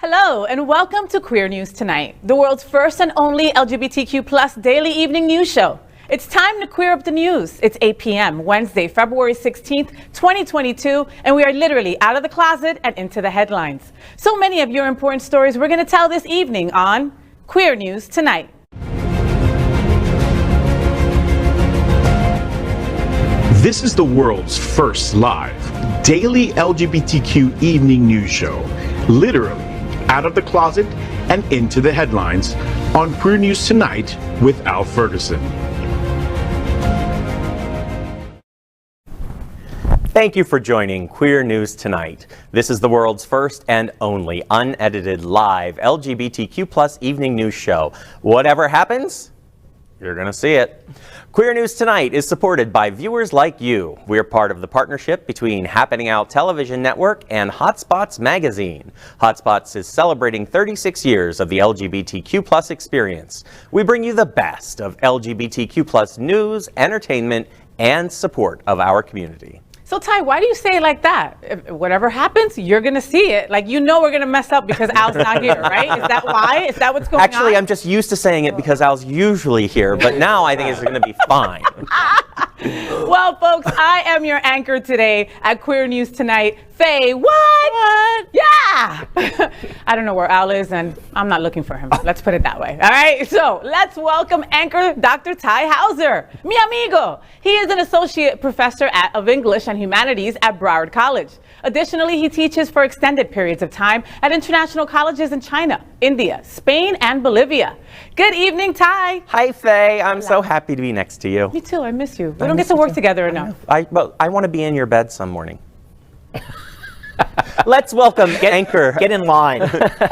Hello and welcome to Queer News Tonight, the world's first and only LGBTQ+ daily evening news show. It's time to queer up the news. It's 8 p.m. Wednesday, February 16th, 2022, and we are literally out of the closet and into the headlines. So many of your important stories we're going to tell this evening on Queer News Tonight. This is the world's first live daily LGBTQ evening news show, literally out of the closet and into the headlines on Queer News Tonight with Al Ferguson. Thank you for joining Queer News Tonight. This is the world's first and only unedited live LGBTQ+ evening news show. Whatever happens, you're going to see it. Queer News Tonight is supported by viewers like you. We're part of the partnership between Happening Out Television Network and Hotspots Magazine. Hotspots is celebrating 36 years of the LGBTQ+ experience. We bring you the best of LGBTQ+ news, entertainment, and support of our community. So Tai, why do you say it like that? If whatever happens, you're going to see it. Like, you know we're going to mess up because Al's not here, right? Is that why? Is that what's going on? Actually, I'm just used to saying it because Al's usually here, but now I think it's going to be fine. Well, folks, I am your anchor today at Queer News Tonight. FayWhat? Yeah! I don't know where Al is, and I'm not looking for him. Let's put it that way. All right? So let's welcome anchor Dr. Tai Houser, mi amigo. He is an associate professor of English and Humanities at Broward College. Additionally, he teaches for extended periods of time at international colleges in China, India, Spain, and Bolivia. Good evening, Tai. Hi, Faye. I'm so happy to be next to you. Me too. I miss you. We don't get to work together enough. I want to be in your bed some morning. Let's welcome anchor. Get in line.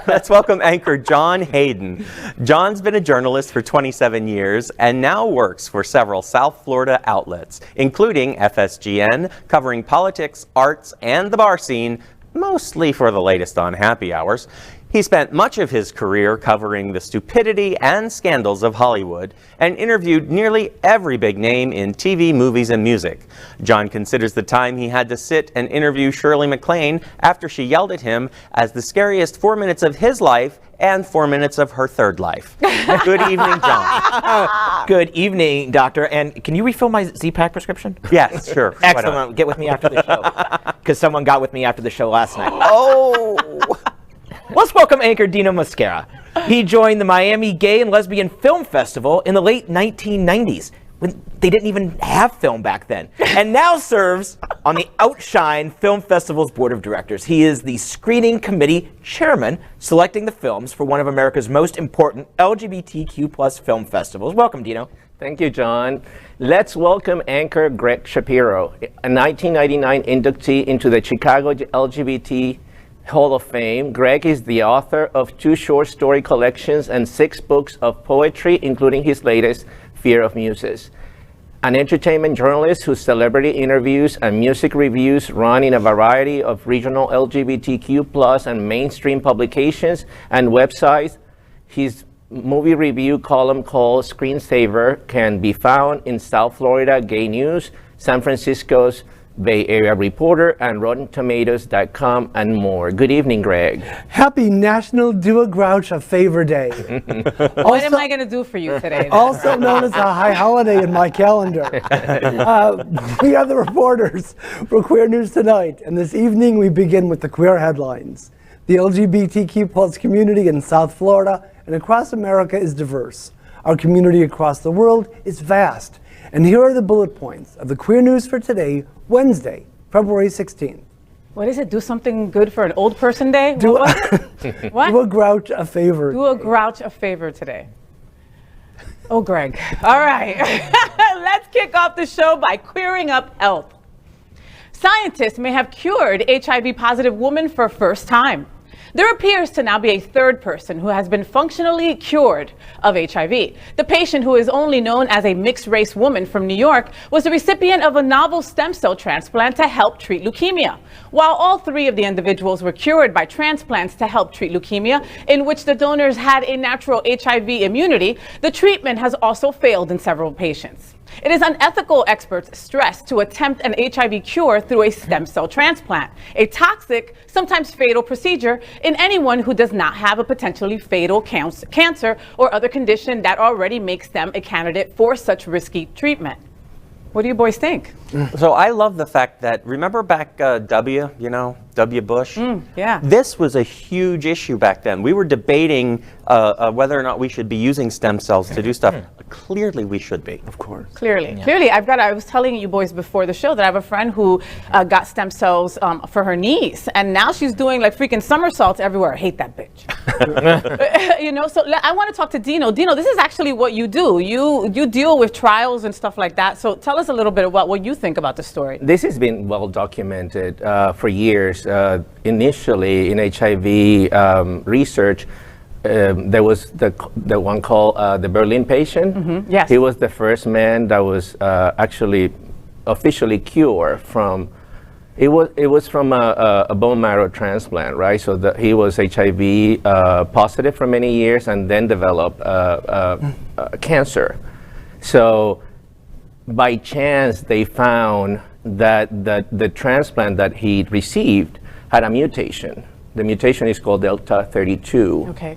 Let's welcome anchor John Hayden. John's been a journalist for 27 years and now works for several South Florida outlets, including FSGN, covering politics, arts, and the bar scene, mostly for the latest on Happy Hours. He spent much of his career covering the stupidity and scandals of Hollywood and interviewed nearly every big name in TV, movies, and music. John considers the time he had to sit and interview Shirley MacLaine after she yelled at him as the scariest 4 minutes of his life and 4 minutes of her third life. Good evening, John. Good evening, doctor. And can you refill my Z-Pack prescription? Yes, sure. Excellent. Get with me after the show. Because someone got with me after the show last night. Oh! Let's welcome anchor Dino Mosquera. He joined the Miami Gay and Lesbian Film Festival in the late 1990s, when they didn't even have film back then, and now serves on the Outshine Film Festival's board of directors. He is the screening committee chairman, selecting the films for one of America's most important LGBTQ+ film festivals. Welcome, Dino. Thank you, John. Let's welcome anchor Gregg Shapiro, a 1999 inductee into the Chicago LGBT Hall of Fame. Gregg is the author of 2 short story collections and 6 books of poetry, including his latest, Fear of Muses. An entertainment journalist whose celebrity interviews and music reviews run in a variety of regional LGBTQ+ and mainstream publications and websites. His movie review column called Screensaver can be found in South Florida Gay News, San Francisco's Bay Area Reporter, and RottenTomatoes.com, and more. Good evening, Gregg. Happy National Do a Grouch a Favor Day. What am I going to do for you today? Also known as a high holiday in my calendar. We are the reporters for Queer News Tonight, and this evening we begin with the queer headlines. The LGBTQ+ community in South Florida and across America is diverse. Our community across the world is vast. And here are the bullet points of the queer news for today, Wednesday, February 16th. What is it? Do something good for an old person day? Do what? Do a grouch a favor. Do a grouch a favor today. Oh, Gregg. All right. Let's kick off the show by queering up health. Scientists may have cured HIV-positive woman for first time. There appears to now be a third person who has been functionally cured of HIV. The patient, who is only known as a mixed-race woman from New York, was the recipient of a novel stem cell transplant to help treat leukemia. While all 3 of the individuals were cured by transplants to help treat leukemia, in which the donors had a natural HIV immunity, the treatment has also failed in several patients. It is unethical, experts stress, to attempt an HIV cure through a stem cell transplant, a toxic, sometimes fatal procedure in anyone who does not have a potentially fatal cancer or other condition that already makes them a candidate for such risky treatment. What do you boys think? So I love the fact that, remember back W Bush? Yeah. This was a huge issue back then. We were debating whether or not we should be using stem cells to do stuff. Clearly we should be. Of course. Clearly. I was telling you boys before the show that I have a friend who got stem cells for her niece, and now she's doing like freaking somersaults everywhere. I hate that bitch. So I want to talk to Dino. Dino, this is actually what you do. You deal with trials and stuff like that. So tell us a little bit about what you think about the story. This has been well documented for years. Initially in HIV research, there was the one called the Berlin patient. Yes. He was the first man that was actually officially cured from. It was from a bone marrow transplant, right? So he was HIV positive for many years and then developed cancer. So by chance, they found that the transplant that he received had a mutation. The mutation is called Delta 32. Okay.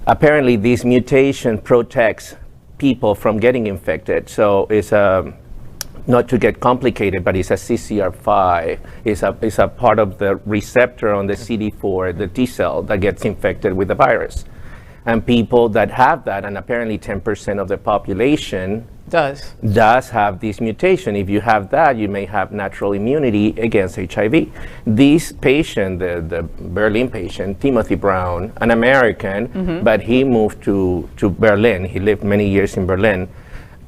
Apparently, this mutation protects people from getting infected. So it's not to get complicated, but it's a CCR5. It's a part of the receptor on the CD4, the T cell that gets infected with the virus. And people that have that, and apparently 10% of the population does have this mutation. If you have that, you may have natural immunity against HIV. This patient, the Berlin patient, Timothy Brown, an American, but he moved to Berlin. He lived many years in Berlin.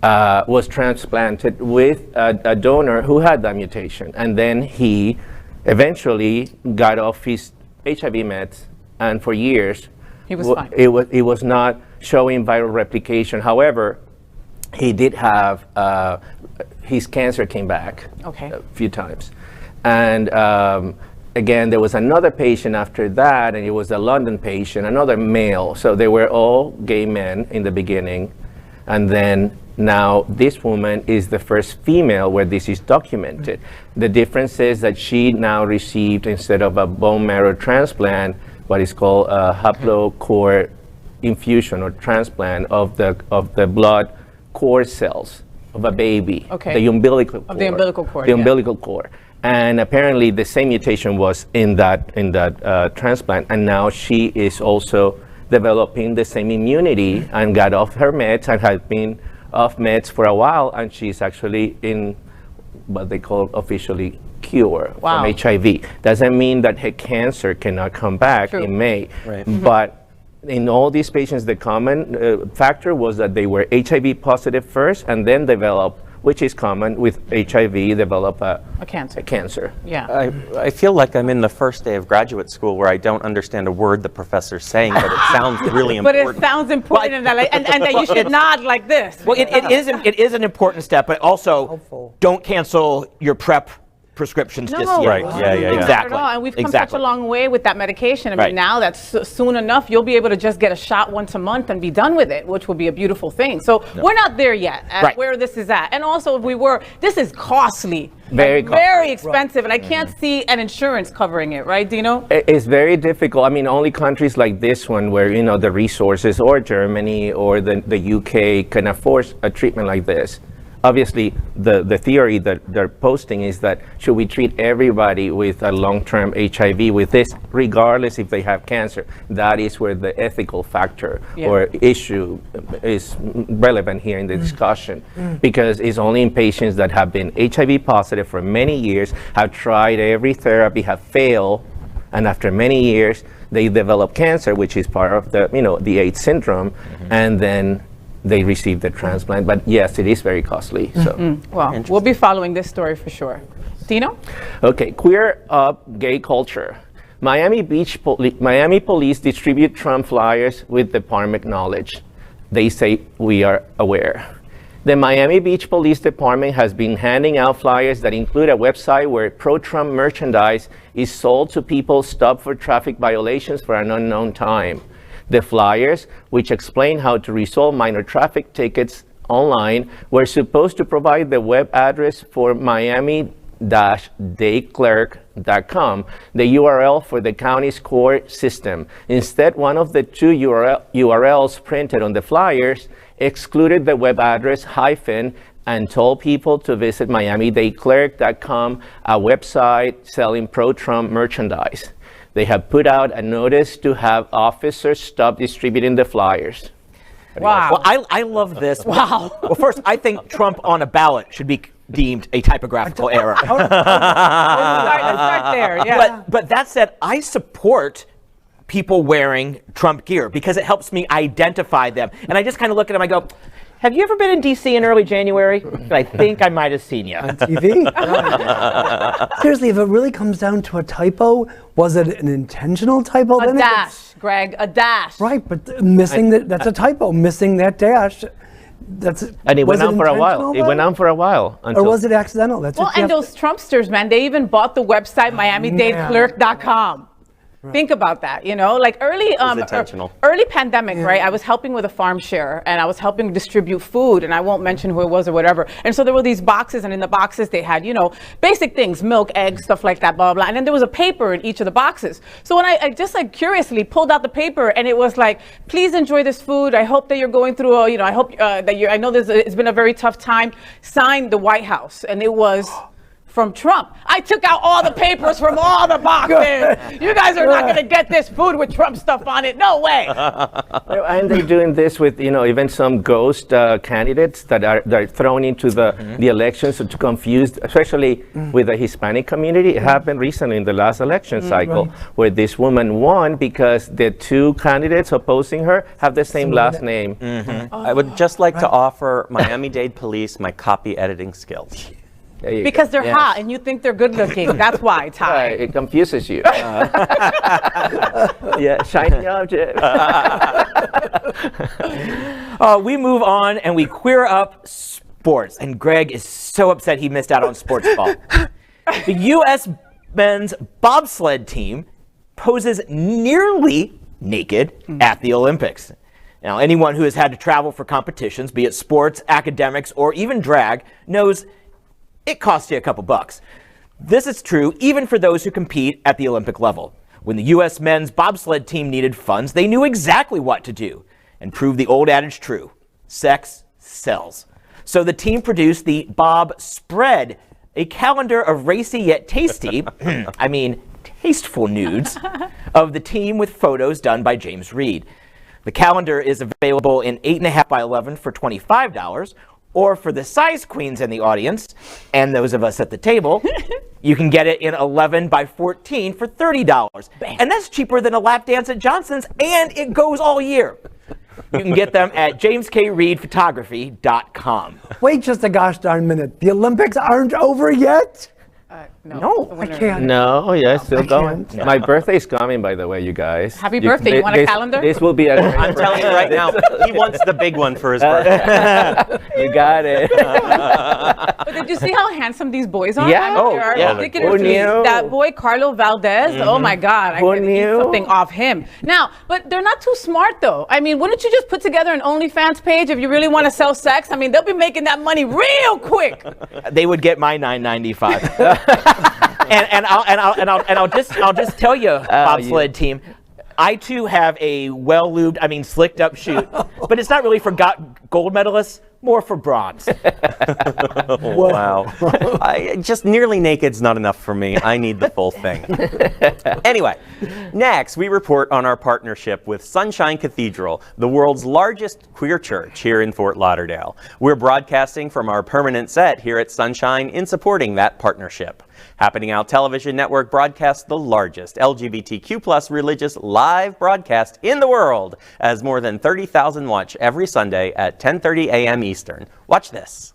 Was transplanted with a donor who had that mutation. And then he eventually got off his HIV meds, and for years, he was fine. It was not showing viral replication. However, he did have, his cancer came back a few times. And again, there was another patient after that, and it was a London patient, another male. So they were all gay men in the beginning. And then now this woman is the first female where this is documented. The difference is that she now received, instead of a bone marrow transplant, what is called a haplocore infusion or transplant of the blood core cells of a baby, the umbilical cord. Of the umbilical cord. The umbilical cord. And apparently the same mutation was in that transplant, and now she is also developing the same immunity and got off her meds and has been off meds for a while, and she's actually in what they call officially cure from HIV. Doesn't mean that her cancer cannot come back. It may, but in all these patients, the common factor was that they were HIV positive first and then develop, which is common with HIV, develop a cancer. Yeah. I feel like I'm in the first day of graduate school where I don't understand a word the professor's saying, but it sounds really important. But it sounds important, and that you should nod like this. Well, it is an important step, but also don't cancel your PrEP prescriptions just yet. Right. Yeah. Exactly. And we've come such a long way with that medication. I mean, now that's soon enough, you'll be able to just get a shot once a month and be done with it, which would be a beautiful thing. So we're not there yet at where this is at. And also, if we were, this is costly. Very expensive, and I can't see an insurance covering it, right, Dino? It's very difficult. I mean, only countries like this one where, the resources, or Germany or the UK can afford a treatment like this. Obviously, the theory that they're posting is that should we treat everybody with a long-term HIV with this, regardless if they have cancer? That is where the ethical factor or issue is relevant here in the discussion, because it's only in patients that have been HIV positive for many years, have tried every therapy, have failed, and after many years, they develop cancer, which is part of the AIDS syndrome, and then they receive the transplant. But yes, it is very costly. So, well, we'll be following this story for sure. Dino? Okay, queer up gay culture. Miami police distribute Trump flyers with department knowledge. They say we are aware. The Miami Beach Police Department has been handing out flyers that include a website where pro-Trump merchandise is sold to people stopped for traffic violations for an unknown time. The flyers, which explain how to resolve minor traffic tickets online were supposed to provide the web address for Miami-Dade-Clerk.com, the URL for the county's court system. Instead, one of the two URLs printed on the flyers excluded the web address hyphen and told people to visit Miami-Dade-Clerk.com, a website selling pro-Trump merchandise. They have put out a notice to have officers stop distributing the flyers. Wow. Well, I love this. Wow. Well, first, I think Trump on a ballot should be deemed a typographical error. Let's start there. Yeah. But that said, I support people wearing Trump gear because it helps me identify them. And I just kind of look at them, I go, have you ever been in D.C. in early January? I think I might have seen you. On TV? Seriously, if it really comes down to a typo, was it an intentional typo? A dash, Greg, a dash. Right, but missing that's a typo. Missing that dash, and it went on for a while. intentional It went then? on for a while. Or was it accidental? That's Well, what you and have those Trumpsters, man, they even bought the website MiamiDadeClerk.com. Think about that, you know, like early pandemic, right? I was helping with a farm share and I was helping distribute food, and I won't mention who it was or whatever. And so there were these boxes, and in the boxes they had, you know, basic things, milk, eggs, stuff like that, blah, blah. And then there was a paper in each of the boxes. So when I just like curiously pulled out the paper, and it was like, please enjoy this food. I hope that you're going through, you know, I hope that I know it's been a very tough time. Signed the White House. And it was from Trump. I took out all the papers from all the boxes. You guys are not going to get this food with Trump stuff on it. No way. And they're doing this with, you know, even some ghost candidates that are thrown into the elections to confuse, especially with the Hispanic community. It happened recently in the last election cycle where this woman won because the two candidates opposing her have the same last name. I would just like to offer Miami-Dade Police my copy editing skills. Because they're hot and you think they're good looking. That's why, Tai. Right, it confuses you. Yeah, shiny object. We move on and we queer up sports. And Greg is so upset he missed out on sports ball. The U.S. men's bobsled team poses nearly naked at the Olympics. Now, anyone who has had to travel for competitions, be it sports, academics, or even drag, knows it costs you a couple bucks. This is true even for those who compete at the Olympic level. When the U.S. men's bobsled team needed funds, they knew exactly what to do and proved the old adage true: sex sells. So the team produced the Bob Spread, a calendar of racy yet tasty, tasteful nudes of the team with photos done by James Reed. The calendar is available in 8.5 by 11 for $25, or for the size queens in the audience, and those of us at the table, you can get it in 11 by 14 for $30. And that's cheaper than a lap dance at Johnson's, and it goes all year. You can get them at jameskreedphotography.com. Wait just a gosh darn minute. The Olympics aren't over yet? No, I can't. No, yeah, it's still going. can't. My birthday's coming, by the way, you guys. Happy birthday. You want a calendar? This will be a I'm telling you right now, he wants the big one for his birthday. You got it. But did you see how handsome these boys are? Yeah. I mean, they are yeah. ridiculously- Who knew? That boy, Carlo Valdez, oh my God. I Who could eat knew? something off him. Now, but they're not too smart though. I mean, wouldn't you just put together an OnlyFans page if you really want to sell sex? I mean, they'll be making that money real quick. They would get my $9.95. And I'll just tell you, bobsled team, I too have a well-lubed, slicked up chute, but it's not really for gold medalists, more for bronze. Wow. Just nearly naked's not enough for me. I need the full thing. Anyway, next we report on our partnership with Sunshine Cathedral, the world's largest queer church here in Fort Lauderdale. We're broadcasting from our permanent set here at Sunshine in supporting that partnership. Happening Out Television Network broadcasts the largest LGBTQ+ religious live broadcast in the world, as more than 30,000 watch every Sunday at 10:30 a.m. Eastern. Watch this.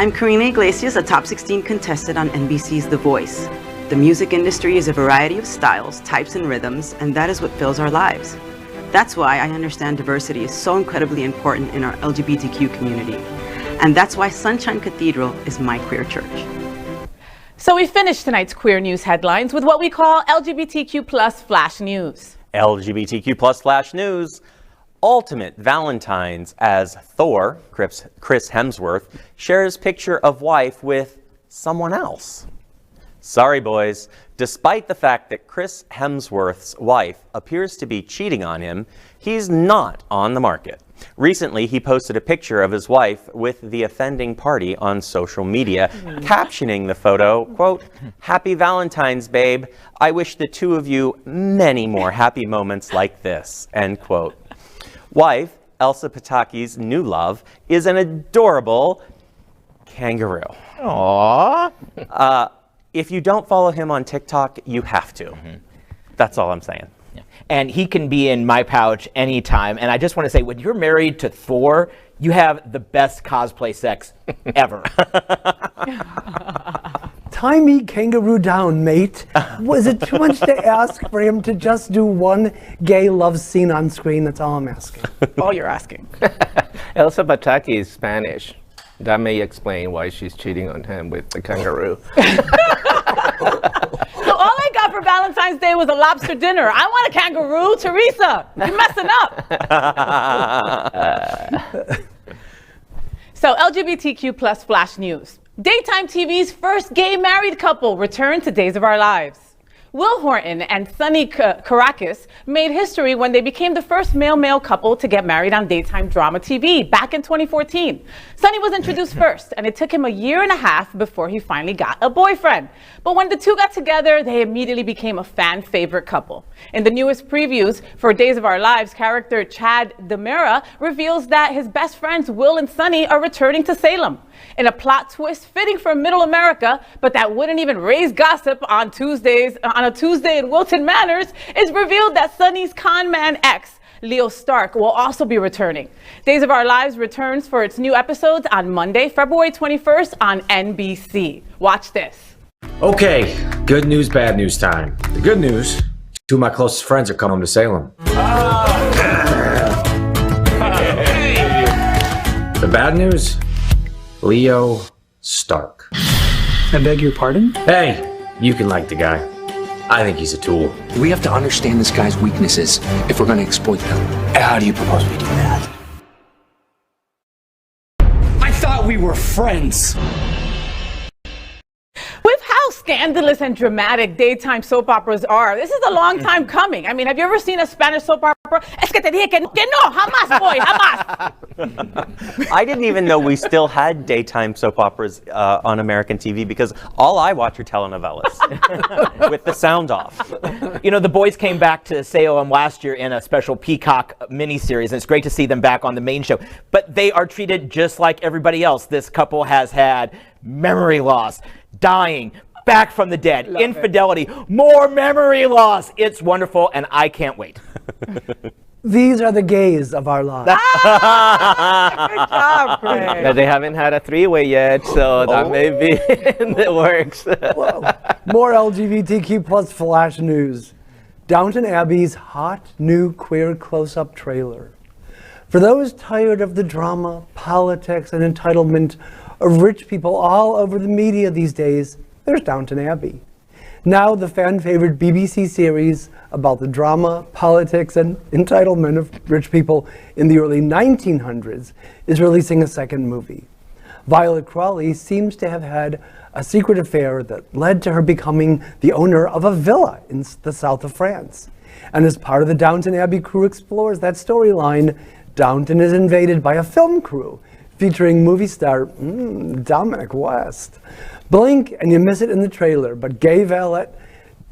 I'm Karina Iglesias, a top 16 contestant on NBC's The Voice. The music industry is a variety of styles, types, and rhythms, and that is what fills our lives. That's why I understand diversity is so incredibly important in our LGBTQ community. And that's why Sunshine Cathedral is my queer church. So we finished tonight's queer news headlines with what we call LGBTQ plus flash news. LGBTQ plus flash news. Ultimate Valentines as Thor, Chris Hemsworth, shares picture of wife with someone else. Sorry, boys. Despite the fact that Chris Hemsworth's wife appears to be cheating on him, he's not on the market. Recently, he posted a picture of his wife with the offending party on social media, captioning the photo, quote, "Happy Valentine's, babe. I wish the two of you many more happy moments like this," end quote. Wife, Elsa Pataki's new love, is an adorable kangaroo. Aww. If you don't follow him on TikTok, you have to. That's all I'm saying. Yeah. And he can be in my pouch anytime. And I just want to say, when you're married to Thor, you have the best cosplay sex ever. Tie me kangaroo down, mate. Was it too much to ask for him to just do one gay love scene on screen? That's all I'm asking. All you're asking. Elsa Pataki is Spanish. That may explain why she's cheating on him with the kangaroo. So all I got for Valentine's Day was a lobster dinner. I want a kangaroo, Teresa. You're messing up. So LGBTQ plus flash news. Daytime TV's first gay married couple returned to Days of Our Lives. Will Horton and Sonny Caracas made history when they became the first male-male couple to get married on daytime drama TV back in 2014. Sonny was introduced first, and it took him a year and a half before he finally got a boyfriend. But when the two got together, they immediately became a fan favorite couple. In the newest previews for Days of Our Lives, character Chad Demera reveals that his best friends Will and Sonny are returning to Salem. In a plot twist fitting for Middle America, but that wouldn't even raise gossip on a Tuesday in Wilton Manors, is revealed that Sonny's con man ex, Leo Stark, will also be returning. Days of Our Lives returns for its new episodes on Monday, February 21st on NBC. Watch this. Okay, good news, bad news time. The good news, two of my closest friends are coming home to Salem. The bad news, Leo Stark. I beg your pardon? Hey, you can like the guy. I think he's a tool. We have to understand this guy's weaknesses if we're going to exploit them. How do you propose we do that? I thought we were friends. With how scandalous and dramatic daytime soap operas are, this is a long time coming. I mean, have you ever seen a Spanish soap opera? Es que te dije que no, jamás voy, jamás. I didn't even know we still had daytime soap operas on American TV because all I watch are telenovelas with the sound off. You know, the boys came back to Salem last year in a special Peacock miniseries, and it's great to see them back on the main show. But they are treated just like everybody else. This couple has had memory loss, dying, back from the dead, infidelity, more memory loss. It's wonderful, and I can't wait. These are the gays of our lives. Good job, Greg. Now, they haven't had a three-way yet, so that may be in the works. More LGBTQ plus flash news. Downton Abbey's hot new queer close-up trailer. For those tired of the drama, politics, and entitlement of rich people all over the media these days, there's Downton Abbey. Now the fan-favorite BBC series about the drama, politics, and entitlement of rich people in the early 1900s is releasing a second movie. Violet Crawley seems to have had a secret affair that led to her becoming the owner of a villa in the south of France. And as part of the Downton Abbey crew explores that storyline, Downton is invaded by a film crew featuring movie star Dominic West. Blink and you miss it in the trailer, but gay valet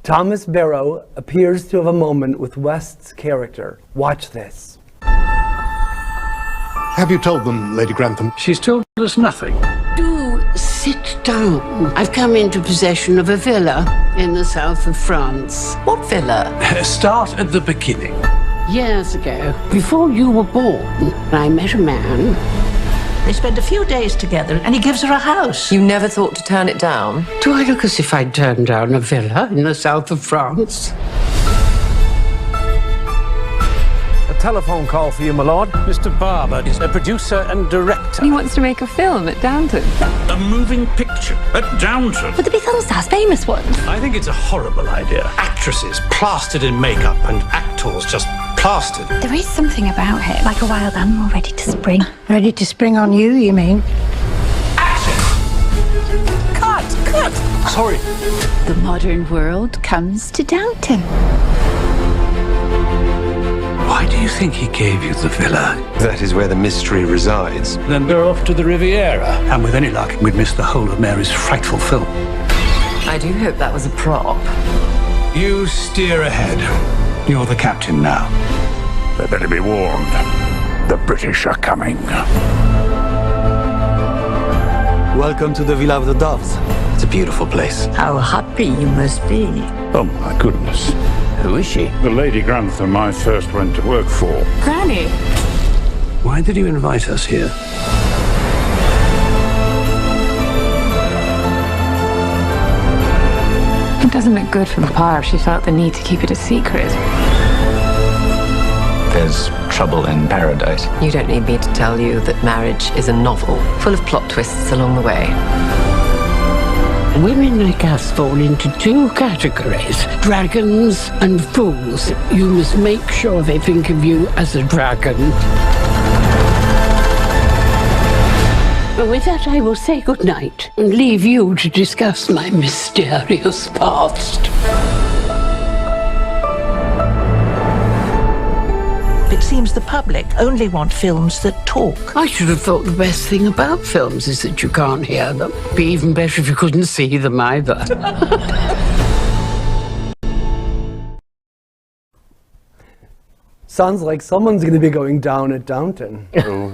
Thomas Barrow appears to have a moment with West's character. Watch this. Have you told them, Lady Grantham? She's told us nothing. Do sit down. I've come into possession of a villa in the south of France. What villa? Start at the beginning. Years ago, before you were born, I met a man They spend a few days together and he gives her a house. You never thought to turn it down? Do I look as if I'd turned down a villa in the south of France? A telephone call for you, my lord. Mr. Barber is a producer and director. He wants to make a film at Downton. A moving picture at Downton. Would there be film stars, famous ones? I think it's a horrible idea. Actresses plastered in makeup and actors just plastered. There is something about it, like a wild animal ready to spring. Ready to spring on you, you mean? Cut! Sorry. The modern world comes to Downton. Why do you think he gave you the villa? That is where the mystery resides. Then we're off to the Riviera. And with any luck, we'd miss the whole of Mary's frightful film. I do hope that was a prop. You steer ahead. You're the captain now. They better be warned. The British are coming. Welcome to the Villa of the Doves. It's a beautiful place. How happy you must be. Oh my goodness. Who is she? The Lady Grantham I first went to work for. Granny. Why did you invite us here? It doesn't look good for Papa if she felt the need to keep it a secret. There's trouble in paradise. You don't need me to tell you that marriage is a novel, full of plot twists along the way. Women like us fall into two categories, dragons and fools. You must make sure they think of you as a dragon. With that, I will say goodnight and leave you to discuss my mysterious past. It seems the public only want films that talk. I should have thought the best thing about films is that you can't hear them. Be even better if you couldn't see them either. Sounds like someone's going to be going down at Downton. Oh,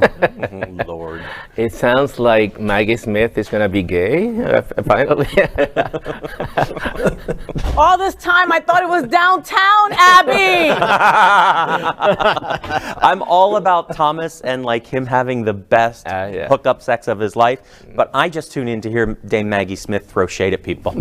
Lord. It sounds like Maggie Smith is going to be gay, finally. All this time, I thought it was Downtown Abbey. I'm all about Thomas and like him having the best hookup sex of his life, but I just tune in to hear Dame Maggie Smith throw shade at people.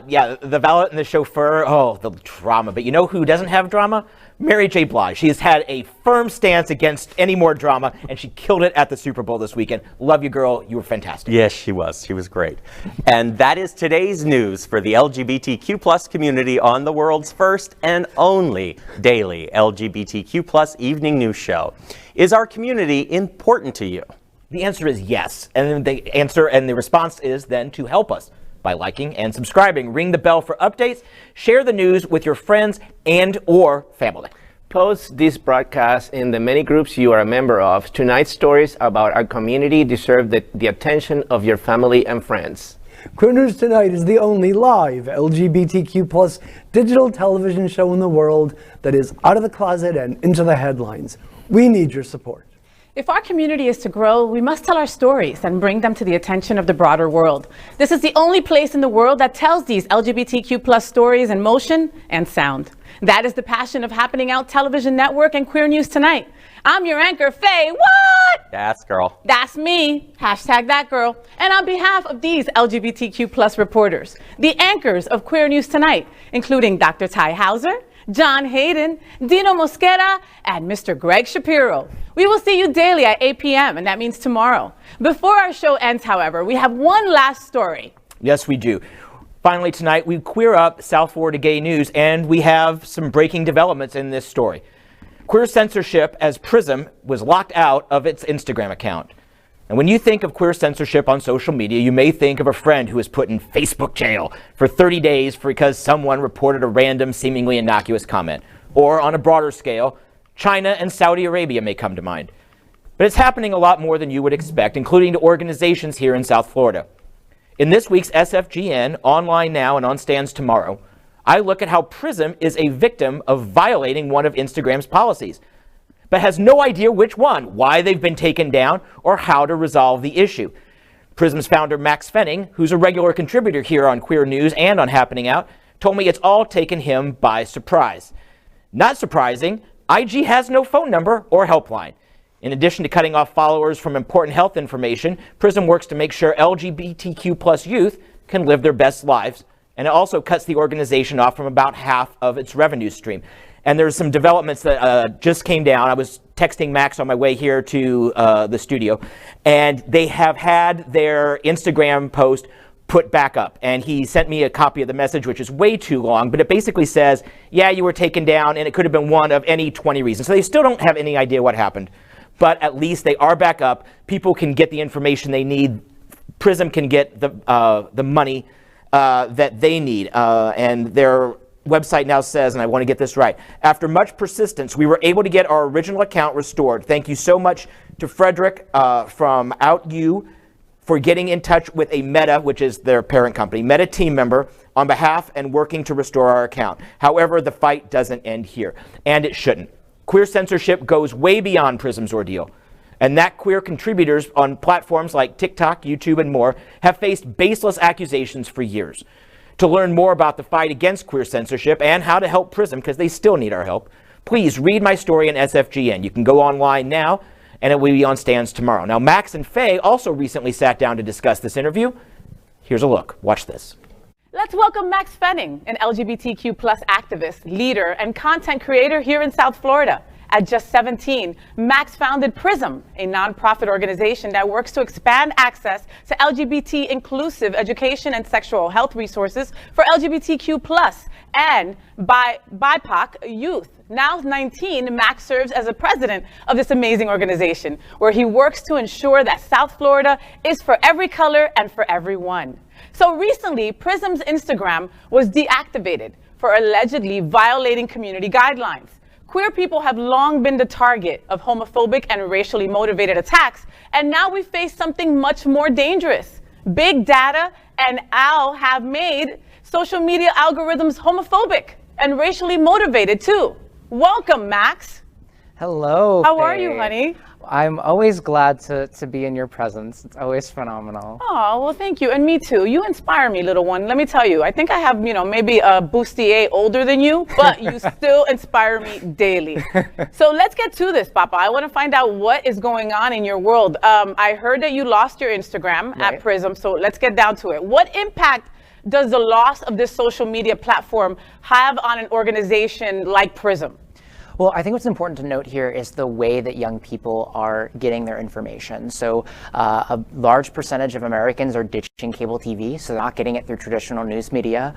Yeah, the valet and the chauffeur, oh, the drama. But you know who doesn't have drama? Mary J. Blige. She has had a firm stance against any more drama, and she killed it at the Super Bowl this weekend. Love you, girl. You were fantastic. Yes, she was. She was great. And that is today's news for the LGBTQ plus community on the world's first and only daily LGBTQ plus evening news show. Is our community important to you? The answer is yes. And the response is then to help us by liking and subscribing. Ring the bell for updates. Share the news with your friends and or family. Post this broadcast in the many groups you are a member of. Tonight's stories about our community deserve the attention of your family and friends. Queer News Tonight is the only live LGBTQ plus digital television show in the world that is out of the closet and into the headlines. We need your support. If our community is to grow, we must tell our stories and bring them to the attention of the broader world. This is the only place in the world that tells these LGBTQ plus stories in motion and sound. That is the passion of Happening Out Television Network and Queer News Tonight. I'm your anchor, FayWhat? That's girl. That's me. Hashtag that girl. And on behalf of these LGBTQ plus reporters, the anchors of Queer News Tonight, including Dr. Tai Houser, John Hayden, Dino Mosquera, and Mr. Gregg Shapiro. We will see you daily at 8 p.m., and that means tomorrow. Before our show ends, however, we have one last story. Yes, we do. Finally, tonight, we queer up South Florida gay news, and we have some breaking developments in this story. Queer censorship, as Prism, was locked out of its Instagram account. And when you think of queer censorship on social media, you may think of a friend who was put in Facebook jail for 30 days because someone reported a random, seemingly innocuous comment. Or on a broader scale, China and Saudi Arabia may come to mind. But it's happening a lot more than you would expect, including to organizations here in South Florida. In this week's SFGN, online now and on stands tomorrow, I look at how Prism is a victim of violating one of Instagram's policies, but has no idea which one, why they've been taken down, or how to resolve the issue. Prism's founder, Max Fenning, who's a regular contributor here on Queer News and on Happening Out, told me it's all taken him by surprise. Not surprising, IG has no phone number or helpline. In addition to cutting off followers from important health information, Prism works to make sure LGBTQ plus youth can live their best lives, and it also cuts the organization off from about half of its revenue stream. And there's some developments that just came down. I was texting Max on my way here to the studio, and they have had their Instagram post put back up. And he sent me a copy of the message, which is way too long, but it basically says, yeah, you were taken down, and it could have been one of any 20 reasons. So they still don't have any idea what happened, but at least they are back up. People can get the information they need. Prism can get the money that they need, and their website now says, and I want to get this right, after much persistence, we were able to get our original account restored. Thank you so much to Frederick from OutU for getting in touch with a Meta, which is their parent company, Meta team member, on behalf and working to restore our account. However, the fight doesn't end here, and it shouldn't. Queer censorship goes way beyond Prism's ordeal, and that queer contributors on platforms like TikTok, YouTube, and more have faced baseless accusations for years. To learn more about the fight against queer censorship and how to help Prism, because they still need our help, please read my story in SFGN. You can go online now, and it will be on stands tomorrow. Now, Max and Faye also recently sat down to discuss this interview. Here's a look. Watch this. Let's welcome Max Fenning, an LGBTQ plus activist, leader, and content creator here in South Florida. At just 17, Max founded Prism, a nonprofit organization that works to expand access to LGBT inclusive education and sexual health resources for LGBTQ plus and BIPOC youth. Now 19, Max serves as a president of this amazing organization, where he works to ensure that South Florida is for every color and for everyone. So recently, Prism's Instagram was deactivated for allegedly violating community guidelines. Queer people have long been the target of homophobic and racially motivated attacks, and now we face something much more dangerous. Big data and OWL have made social media algorithms homophobic and racially motivated too. Welcome, Max. Hello. How are Faye. you, honey? I'm always glad to be in your presence. It's always phenomenal. Oh, well, thank you. And me too. You inspire me, little one. Let me tell you, I think I have, maybe a bustier older than you, but you still inspire me daily. So let's get to this, Papa. I want to find out what is going on in your world. I heard that you lost your Instagram at Prism, so let's get down to it. What impact does the loss of this social media platform have on an organization like Prism? Well, I think what's important to note here is the way that young people are getting their information. So a large percentage of Americans are ditching cable TV, so they're not getting it through traditional news media.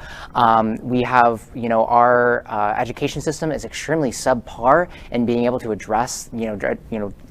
We have, our education system is extremely subpar in being able to address,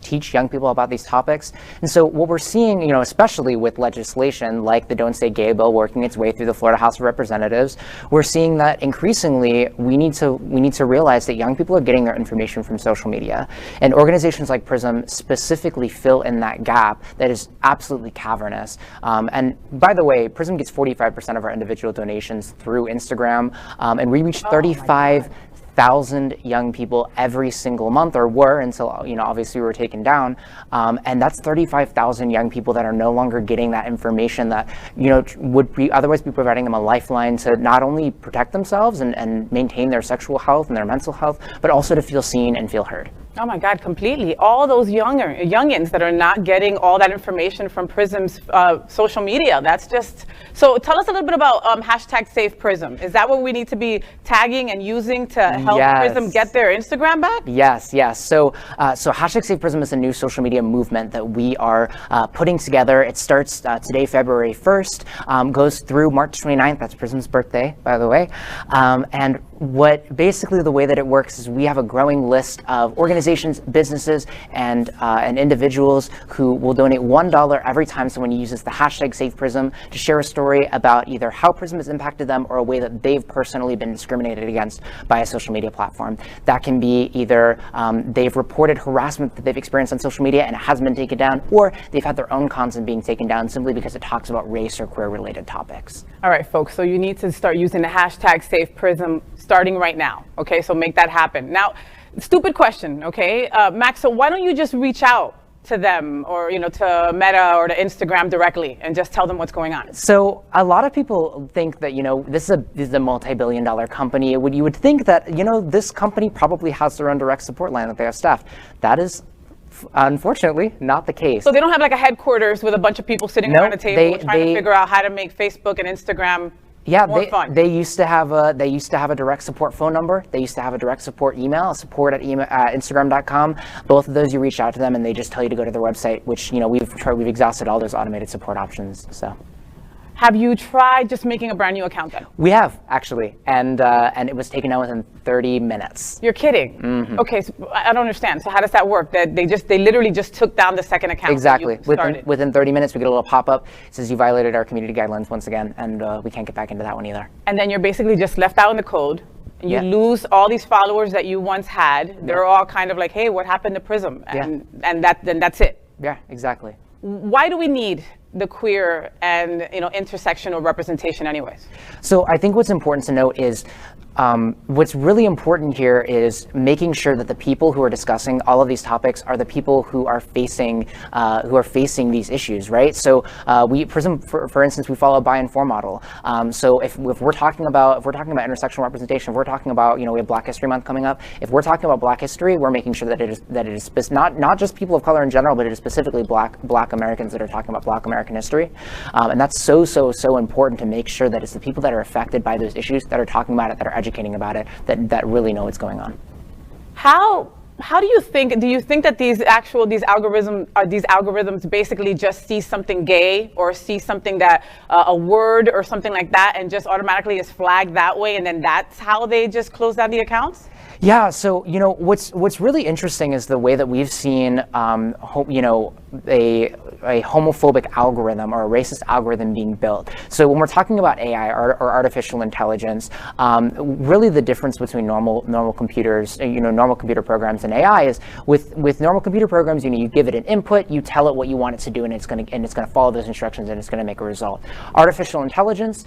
teach young people about these topics. And so what we're seeing, especially with legislation like the Don't Say Gay bill working its way through the Florida House of Representatives, we're seeing that increasingly we need to realize that young people are getting their information from social media. And organizations like Prism specifically fill in that gap that is absolutely cavernous. And by the way, Prism gets 45% of our individual donations through Instagram, and we reach 35,000 young people every single month, or were until obviously we were taken down, and that's 35,000 young people that are no longer getting that information that would otherwise be providing them a lifeline to not only protect themselves and maintain their sexual health and their mental health, but also to feel seen and feel heard. Oh my God, completely. All those youngins that are not getting all that information from Prism's social media. That's just, so tell us a little bit about #SavePrism. Is that what we need to be tagging and using to help Prism get their Instagram back? Yes. So #SavePrism is a new social media movement that we are putting together. It starts today, February 1st, goes through March 29th. That's Prism's birthday, by the way. And basically the way that it works is we have a growing list of organizations, businesses, and individuals who will donate $1 every time someone uses the #SavePrism to share a story about either how Prism has impacted them or a way that they've personally been discriminated against by a social media platform. That can be either they've reported harassment that they've experienced on social media and it hasn't been taken down, or they've had their own content being taken down simply because it talks about race or queer-related topics. All right, folks, so you need to start using the #SavePrism starting right now, okay? So make that happen. Now, stupid question, okay? Max, so why don't you just reach out to them or, to Meta or to Instagram directly and just tell them what's going on? So a lot of people think that, this is a multi-billion-dollar company. You would think that, this company probably has their own direct support line that they have staffed. That is Unfortunately, not the case. So they don't have like a headquarters with a bunch of people sitting around a table trying to figure out how to make Facebook and Instagram more fun. They used to have a direct support phone number. They used to have a direct support email, support at Instagram.com. Both of those, you reach out to them and they just tell you to go to their website, which we've exhausted all those automated support options. So. Have you tried just making a brand new account then? We have, actually, and it was taken down within 30 minutes. You're kidding? Mm-hmm. Okay, so I don't understand. So how does that work? That they literally just took down the second account? Exactly. Within 30 minutes, we get a little pop-up. It says you violated our community guidelines once again, and we can't get back into that one either. And then you're basically just left out in the code. And you lose all these followers that you once had. They're all kind of like, hey, what happened to Prism? And then that's it. Yeah, exactly. Why do we need the queer and intersectional representation anyways? So I think what's important to note is what's really important here is making sure that the people who are discussing all of these topics are the people who are facing these issues, right? So Prism, for instance, we follow a by and for model. So if we're talking about intersectional representation, if we're talking about we have Black History Month coming up. If we're talking about Black history, we're making sure that it is not just people of color in general, but it is specifically Black Americans that are talking about Black American history, and that's so important to make sure that it's the people that are affected by those issues that are talking about it, that are educating about it, that really know what's going on. How do you think that these algorithms basically just see something gay or see something that a word or something like that and just automatically is flagged that way, and then that's how they just close down the accounts? Yeah, so what's really interesting is the way that we've seen a homophobic algorithm or a racist algorithm being built. So when we're talking about AI or artificial intelligence, really the difference between normal computers, normal computer programs and AI is with normal computer programs, you give it an input, you tell it what you want it to do, and it's going to follow those instructions and it's going to make a result. Artificial intelligence,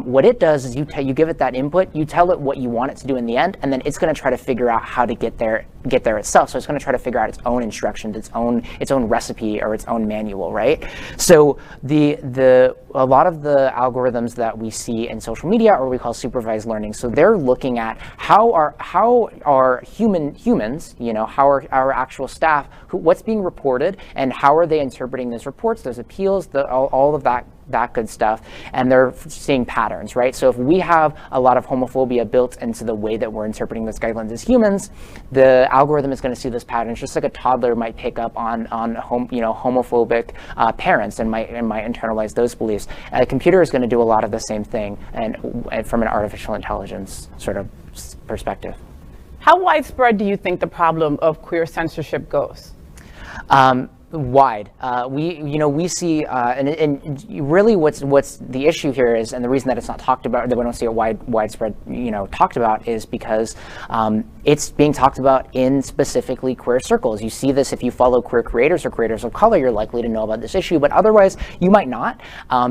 what it does is you give it that input, you tell it what you want it to do in the end, and then it's going to try to figure out how to get there itself. So it's going to try to figure out its own instructions, its own recipe or its own manual, right? So a lot of the algorithms that we see in social media are what we call supervised learning. So they're looking at how are humans, how are our actual staff, what's being reported, and how are they interpreting those reports, those appeals, all of that good stuff, and they're seeing patterns, right? So if we have a lot of homophobia built into the way that we're interpreting those guidelines as humans, the algorithm is going to see those patterns, just like a toddler might pick up on homophobic parents and might internalize those beliefs. A computer is going to do a lot of the same thing, and from an artificial intelligence sort of perspective. How widespread do you think the problem of queer censorship goes? Wide. We see, and really what's the issue here is, and the reason that it's not talked about, that we don't see it widespread, talked about, is because it's being talked about in specifically queer circles. You see this if you follow queer creators or creators of color, you're likely to know about this issue, but otherwise you might not,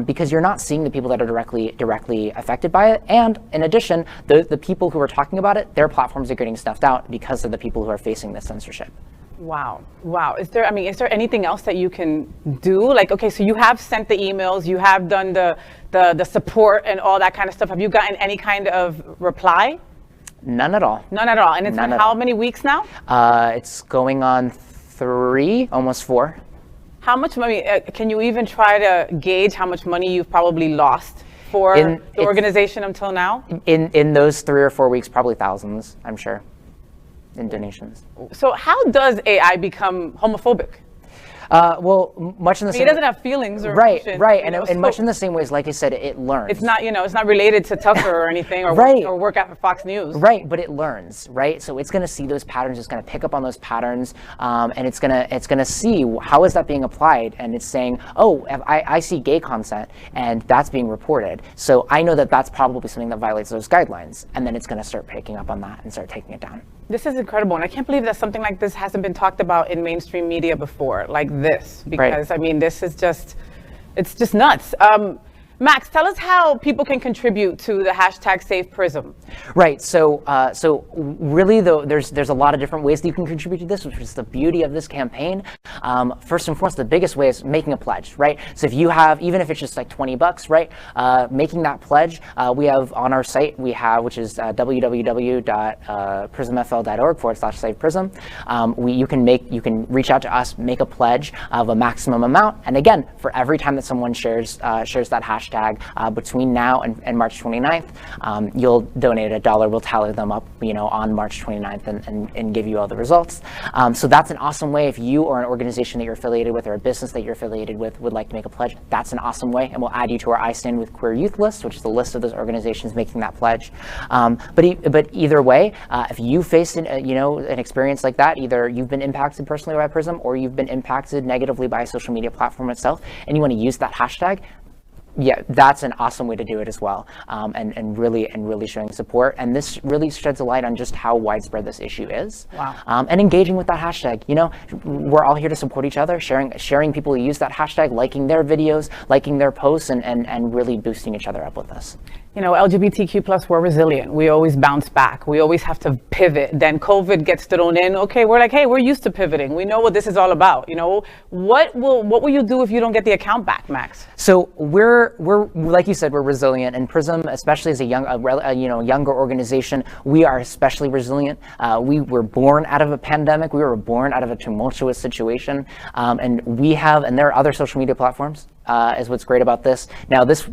because you're not seeing the people that are directly affected by it. And in addition, the people who are talking about it, their platforms are getting snuffed out because of the people who are facing this censorship. Wow. Is there anything else that you can do? Like, okay, so you have sent the emails, you have done the support and all that kind of stuff. Have you gotten any kind of reply? None at all. None at all. And it's been how many weeks now? It's going on 3, almost 4. How much money, can you even try to gauge how much money you've probably lost for the organization until now? In those 3 or 4 weeks, probably thousands, I'm sure, in donations. So how does AI become homophobic? Well, much in the same. It doesn't have feelings or right, emotions, right, and much in the same ways. Like I said, it learns. It's not, it's not related to Tucker or anything, or work at Fox News. Right, but it learns, right? So it's going to see those patterns. It's going to pick up on those patterns, and it's going to see how is that being applied, and it's saying, oh, I see gay content, and that's being reported. So I know that that's probably something that violates those guidelines, and then it's going to start picking up on that and start taking it down. This is incredible, and I can't believe that something like this hasn't been talked about in mainstream media before, like this, because I mean, this is just, it's just nuts. Max, tell us how people can contribute to the hashtag Save Prism. Right. So, really, though, there's a lot of different ways that you can contribute to this, which is the beauty of this campaign. First and foremost, the biggest way is making a pledge, right? So if you have, even if it's just like $20, right, making that pledge, we have on our site, which is www.prismfl.org/SavePrism. You can reach out to us, make a pledge of a maximum amount, and again, for every time that someone shares that hashtag between now and March 29th, you'll donate $1. We'll tally them up, on March 29th and give you all the results. So that's an awesome way. If you or an organization that you're affiliated with or a business that you're affiliated with would like to make a pledge, that's an awesome way, and we'll add you to our I Stand With Queer Youth list, which is the list of those organizations making that pledge. But either way, if you face an experience like that, either you've been impacted personally by Prism or you've been impacted negatively by a social media platform itself, and you want to use that hashtag, yeah, that's an awesome way to do it as well, and really showing support. And this really sheds a light on just how widespread this issue is. Wow. And engaging with that hashtag. We're all here to support each other, sharing people who use that hashtag, liking their videos, liking their posts, and really boosting each other up with this. LGBTQ+, we're resilient. We always bounce back. We always have to pivot. Then COVID gets thrown in. Okay, we're like, hey, we're used to pivoting. We know what this is all about. What will you do if you don't get the account back, Max? So we're like you said, we're resilient, and Prism, especially as a younger organization, we are especially resilient. We were born out of a pandemic. We were born out of a tumultuous situation, and there are other social media platforms. Is what's great about this. Now, this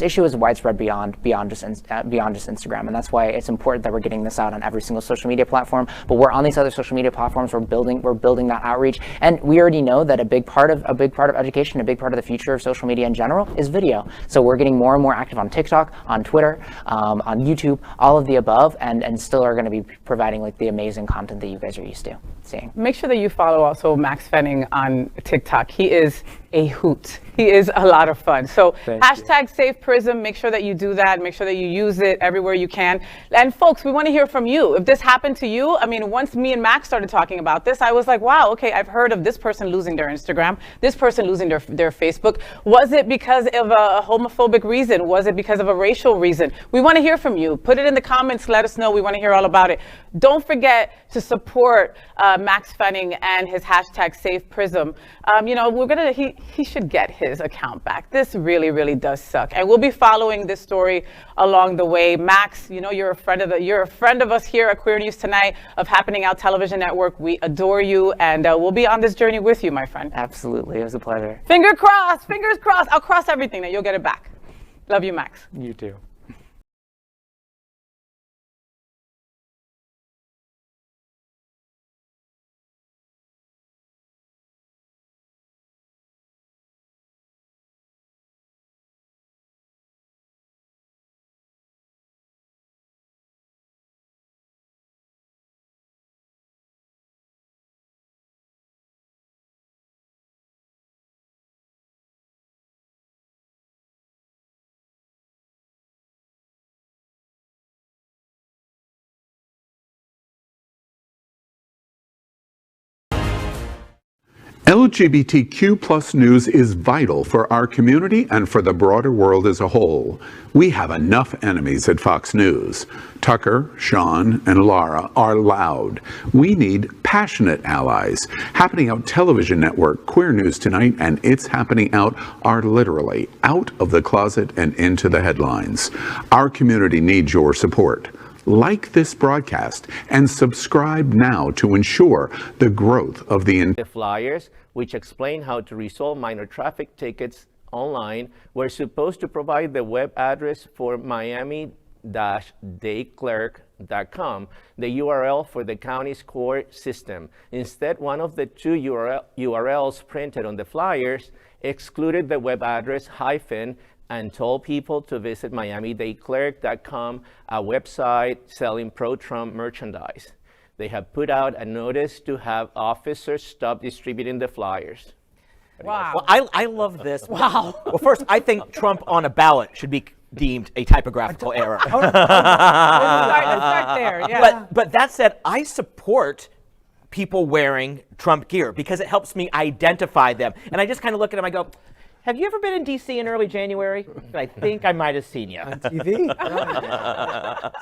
issue is widespread beyond just Instagram, and that's why it's important that we're getting this out on every single social media platform. But we're on these other social media platforms. We're building that outreach, and we already know that a big part of education, a big part of the future of social media in general is video. So we're getting more and more active on TikTok, on Twitter, on YouTube, all of the above, and still are going to be providing like the amazing content that you guys are used to seeing. Make sure that you follow also Max Fenning on TikTok. He is a hoot. He is a lot of fun. So hashtag Save Prism, make sure that you do that. Make sure that you use it everywhere you can. And folks, we want to hear from you. If this happened to you, once me and Max started talking about this, I was like, wow, okay, I've heard of this person losing their Instagram, this person losing their Facebook. Was it because of a homophobic reason? Was it because of a racial reason? We want to hear from you. Put it in the comments. Let us know. We want to hear all about it. Don't forget to support Max Fenning and his hashtag Save Prism. He should get his account back. This really, really does suck. And we'll be following this story along the way. Max, you're a friend of us here at Queer News Tonight of Happening Out Television Network. We adore you, and we'll be on this journey with you, my friend. Absolutely. It was a pleasure. Fingers crossed. I'll cross everything that you'll get it back. Love you, Max. You too. LGBTQ plus news is vital for our community and for the broader world as a whole. We have enough enemies at Fox News. Tucker, Sean, and Lara are loud. We need passionate allies. Happening Out Television Network, Queer News Tonight, and It's Happening Out are literally out of the closet and into the headlines. Our community needs your support. Like this broadcast and subscribe now to ensure the growth of the Fliers, which explain how to resolve minor traffic tickets online, were supposed to provide the web address for Miami-Dade-Clerk.com, the URL for the county's court system. Instead, one of the two URLs printed on the flyers excluded the web address hyphen and told people to visit Miami-Dade-Clerk.com, a website selling pro-Trump merchandise. They have put out a notice to have officers stop distributing the flyers. Wow. Well, I love this. Wow. Well, first, I think Trump on a ballot should be deemed a typographical error. Let's start there. Yeah. But that said, I support people wearing Trump gear because it helps me identify them. And I just kind of look at them, I go, Have you ever been in D.C. in early January? I think I might have seen you. On TV?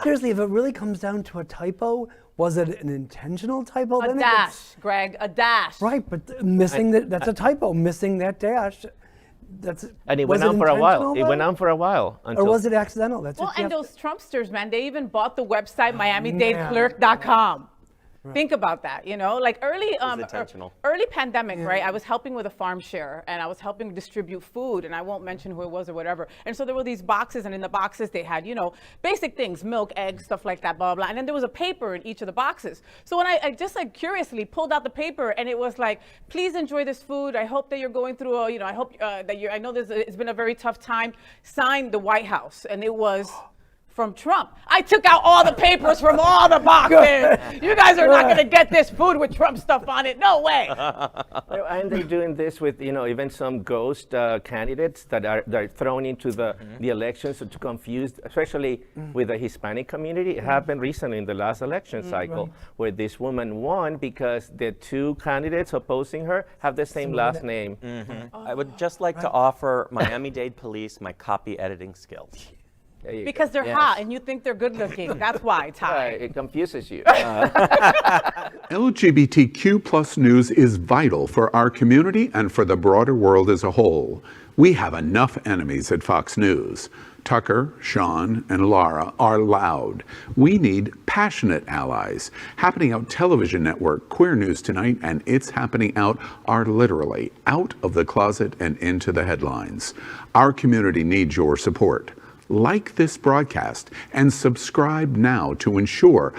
Seriously, if it really comes down to a typo, was it an intentional typo? A Then dash, Greg, a dash. Right, but missing that's a typo. Missing that dash, and it went on for a while. It went on for a while. Or was it accidental? That's well, and those Trumpsters, man, they even bought the website MiamiDadeClerk.com. Right. Think about that, you know, like early pandemic, right? I was helping with a farm share and I was helping distribute food, and I won't mention who it was or whatever. And so there were these boxes, and in the boxes they had, you know, basic things, milk, eggs, stuff like that, blah, blah, blah. And then there was a paper in each of the boxes. So when I just like curiously pulled out the paper, and it was like, please enjoy this food. I hope that you're going through you know, I hope that I know it's been a very tough time. Signed the White House. And it was from Trump. I took out all the papers from all the boxes. You guys are not going to get this food with Trump stuff on it. No way. And they're doing this with, you know, even some ghost candidates that are thrown into the elections to confuse, especially with the Hispanic community. It happened recently in the last election cycle, where this woman won because the two candidates opposing her have the same last name. I would just like to offer Miami-Dade police my copy editing skills. Because they're hot and you think they're good looking. That's why, Tai. It confuses you. LGBTQ plus news is vital for our community and for the broader world as a whole. We have enough enemies at Fox News. Tucker, Sean, and Lara are loud. We need passionate allies. Happening Out television network, Queer News Tonight, and It's Happening Out are literally out of the closet and into the headlines. Our community needs your support. Like this broadcast and subscribe now to ensure